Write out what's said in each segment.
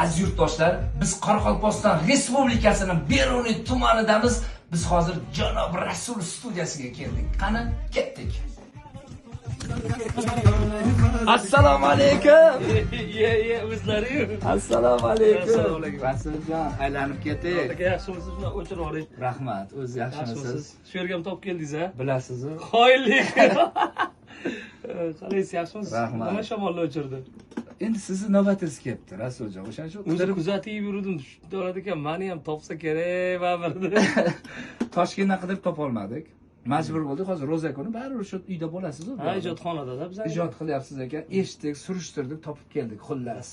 Aziz yurtdoshlar, biz Qoraqalpog'iston Respublikasining Beruniy tumanidamiz. Biz hozir Janob Rasul studiyasiga keldik. Qani, ketdik. Assalomu alaykum. O'zlari. Assalomu alaykum. Assalomu alaykum. Rasuljon, aylanib ketdik. Yaxshimisiz? Shuni o'chirib oling. Rahmat, o'zi yaxshimisiz? Shu yerga ham topib keldingiz-a? Bilasiz-ku. Qoyillik. Qalaysiz, yaxshimisiz? Rahmat. Nima shamolni o'chirdi? Endi sizni navbatingiz kelibdi, Rasuljon. O'shaning uchun O'zi kuzatib yurdim. Shunday olar ekan, meni ham topsa kerak baribir. Toshkentdan qidirib topolmadik. Majbur bo'ldik. Hozir ro'za kuni baribir shu uyda bo'lasiz-ku. Ha, ijodxonada biz. Ijod qilyapsiz ekan. Eshitdik, surishtirdik, topib keldik, xullas.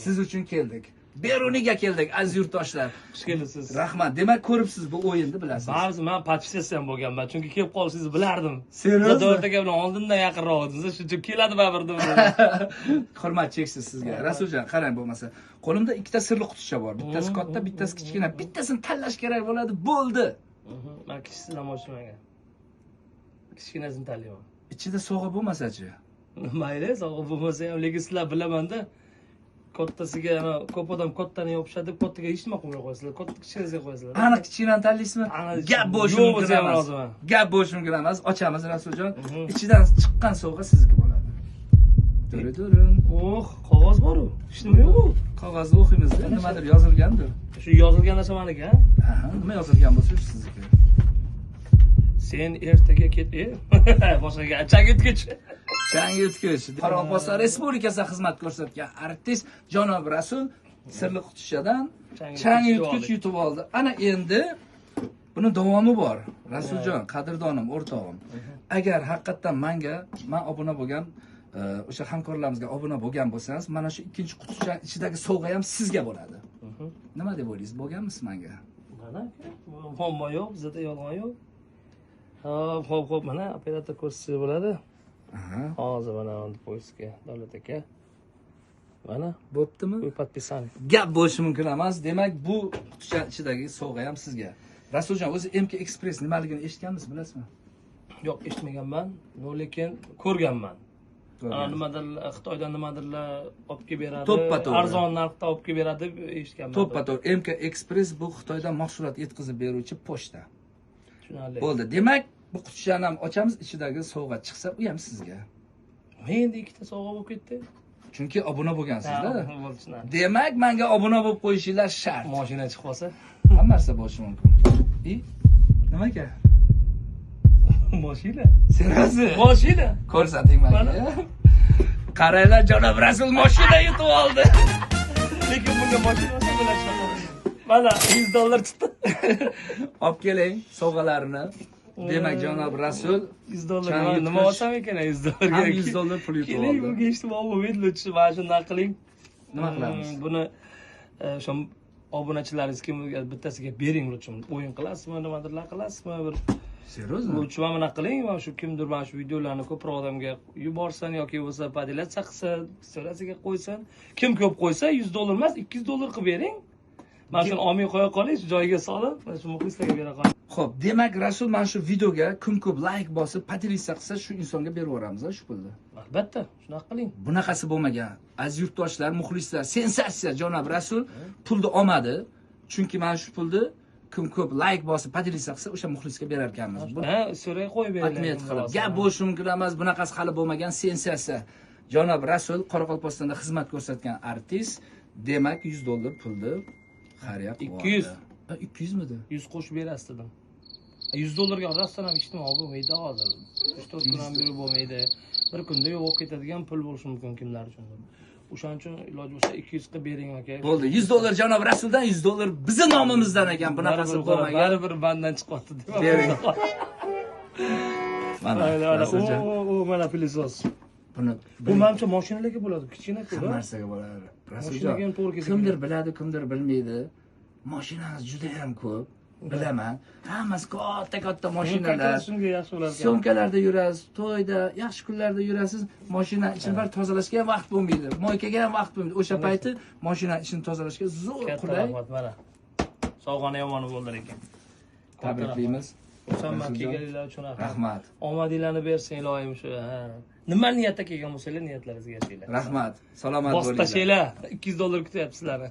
Siz uchun keldik. Beruniyga keldik, aziz yurtdoshlar. Xush kelibsiz. Rahmat. Demak, ko'ribsiz bu o'yinni, bilasiz. Ba'zi men podpisiyam bo'lganman, chunki kelib qolsangizni bilardim. Seriozmi? Davlat aka bilan oldindan yaqinroq edingiz, shuning uchun keladi baribir deb. Hurmat cheksiz sizga. Rasuljon, qarang bo'lmasa. Qo'limda ikkita sirli quticha bor. Bittasi katta, bittasi kichkina. Bittasini tanlash kerak bo'ladi. Bo'ldi. Men kichkisidan boshlamagan. Kichkinasini tanlayman. Ichida sog'i bo'lmasa-chi? Mayli, sog'i bo'lmasa ham, lekin sizlar bilamanda, kattasiga ana ko'p odam kattani yopishadi deb kattaga hech nima qilmay qo'yasizlar. Katta kichkinasiga qo'yasizlar. Aniq kichkinani tanlaysizmi? Gap bo'lishi mumkin emas. Gap bo'lishi mumkin emas. Ochamiz Rasuljon. Ichidan chiqqan sovg'a sizniki bo'ladi. Durun. Oh, qog'oz bor-ku. Hech nima yo'q. Qog'ozni o'qiymiz-da, nimadir yozilgandir. Shu yozilgan narsa meniki, ha? Ha, nima yozilgan bo'lsa shu sizniki. Sen ertaga ket. Boshqaga chang yutgich. Chang yutgich. Qoraqalpog'iston Respublikasida xizmat ko'rsatgan artist Janob Rasul sirli qutichadan chang yutgich yutib oldi. Ana endi buni davomi bor. Rasuljon, qadrdonim, o'rtog'im. Agar haqiqatan men obuna bo'lgan o'sha hamkorlarimizga obuna bo'lgan bo'lsangiz, mana shu ikkinchi quticha ichidagi sovg'a ham sizga bo'ladi. Nima deb o'ylaysiz? Bo'lganmisiz menga? Mana, muammo yo'q, bizda yolg'on yo'q. Hop, mana operator ko'rsatsa bo'ladi. Hozir mana uni poyizga Davlat aka. Mana bo'ptimi? Bu podpisani. Gap bo'lishi mumkin emas. Demak, bu quticha ichidagi sovg'a ham sizga. Rasuljon, o'zi MK Express nimaligini eshitganmisiz, bilasizmi? Yo'q, eshitmaganman, lekin ko'rganman. Nimadir Xitoydan nimadirlar olib kelib beradi. To'ppa-to'g'ri. Arzon narxda olib kelib beradi deb eshitganman. To'ppa-to'g'ri. MK Express bu Xitoydan mahsulot yetkazib beruvchi pochta. Tushunarli. Bo'ldi. Demak, bu qutichani ham ochamiz, ichidagi sovg'a chiqsa, u ham sizga. Menda ikkita sovg'a bo'lib ketdi. Chunki obuna bo'lgansiz-da. Bo'lsin. Demak, menga obuna bo'lib qo'yishinglar shart. Mashina chiqib qolsa, Hamma narsa bo'lishi mumkin. Nima ekan? mashina. Serasi? Mashina. Ko'rsating menga. Qaranglar, Janob Rasul mashina yutib oldi. Lekin bunga mashina bilan mana $100 chiqdi. Olib keling sovg'alarini. Demak, Janob Rasul $100 nima olsam ekan $100 ga? ham $100 pul yutib Keling, oldi. bunga hech nima olmaydi, lutfi mana shunday qiling. Nima qilamiz? Buni o'sha obunachilaringiz kimga bittasiga bering lutfi. O'yin qilasizmi, nimadirlar qilasizmi? Bir Seriozmi? lutfi mana qiling, mana shu kimdir mana shu videolarni ko'proq odamga yuborsan yoki bo'lsa podelatsiya qilsa, sirasiga qo'ysan, kim ko'p qo'ysa $100 emas, $200 qilib bering. Mana shuni olmay qo'ya qoling, shu joyiga solib, mana shu muxlislarga bera qoling. Xo'p, demak, Rasul mana shu videoga kim ko'p like bosib, podelitsiya qilsa, shu insonga berib yuboramiz, shu pulni. Albatta, shunaqa qiling. Bunaqasi bo'lmagan. Aziz yurtdoshlar, muxlislar, sensatsiya Janob Rasul pulni olmadi. Chunki mana shu pulni kim ko'p like bosib, podelitsiya qilsa, o'sha muxlisga berar ekanmiz. Ha, so'ray qo'yib beringlar. Rahmat qilib. Gap bo'lishi mumkin emas, bunaqasi hali bo'lmagan sensatsiya. Janob Rasul Qoraqalpog'istonda xizmat ko'rsatgan artist, demak $100 pulni xarid qildi. 200. 200 midi? 100 qo'shib berasiz dedim. $100 ga rostdan ham ijtimoiy bo'lmaydi hozir. 3-4 kun ham berib bo'lmaydi. Bir kunda yo'q bo'lib ketadigan pul bo'lishi mumkin kimlar uchundir. O'shaning uchun iloji bo'lsa 200 qilib bering aka. Bo'ldi. $100 Janob Rasuldan, $100 bizning nomimizdan ekan. Bunaqasi bo'lmagan. Baribir bandan chiqyapti deb. Bering. Mana, mana pilisos. Buni Bu menimcha mashinalarga bo'ladi, kichkina-ku. hamma narsaga bo'ladi. Mashinaga ham to'g'ri keladi. Kimdir biladi, kimdir bilmaydi. Mashinangiz juda ham ko'p. Bilaman. Hammasi katta mashinalar. Shunga yaxshi bo'ladi. Syomkalarda yurasiz, to'yda, yaxshi kunlarda yurasiz, mashina ichini bir tozalashga ham vaqt bo'lmaydi. Moykaga ham vaqt bo'lmaydi. O'sha payti mashina ichini tozalashga zo'r qulay. Mana. Sog'g'ani yomoni bo'ldi ekan. Tabriklaymiz. Xursandman kelganinglar uchun. Rahmat. Omadinglarni bersin iloyim shu. Nima niyatda kelgan bo'lsanglar, niyatlaringizga yashanglar. Rahmat. Salomat Bosib bo'linglar. tashlaylar. $200 kutyapti sizlarni.